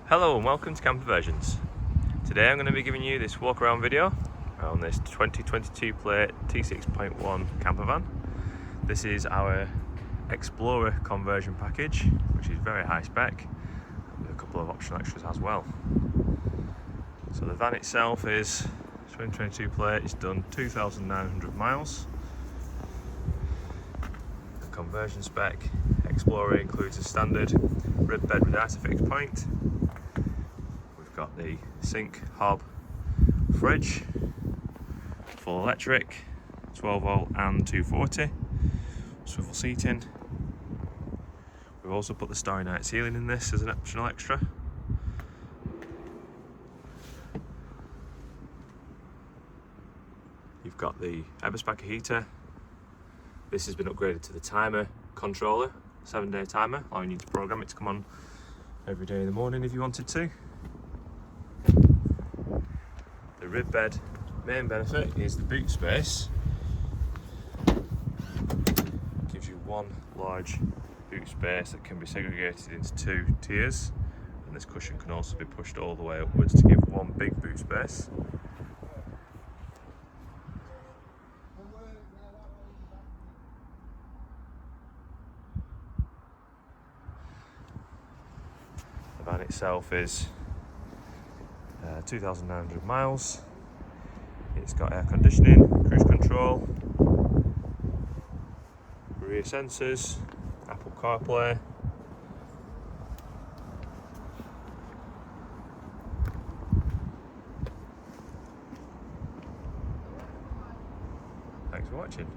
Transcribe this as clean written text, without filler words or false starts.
Hello and welcome to Camperversions. Today I'm going to be giving you this walk around video on this 2022 plate T6.1 campervan. This is our Explorer conversion package, which is very high spec with a couple of optional extras as well. So the van itself is 2022 plate, it's done 2,900 miles. The conversion spec Explorer includes a standard rib bed with Isofix point. We've got the sink, hob, fridge, full electric, 12 volt and 240, swivel seating. We've also put the Starry Night ceiling in this as an optional extra. You've got the Eberspacher heater. This has been upgraded to the timer controller, 7-day timer, allowing you to program it to come on every day in the morning if you wanted to. The rib bed main benefit is the boot space. It gives you one large boot space that can be segregated into two tiers, and this cushion can also be pushed all the way upwards to give one big boot space. The van itself is 2,900 miles. It's got air conditioning, cruise control, rear sensors, Apple CarPlay. Thanks for watching.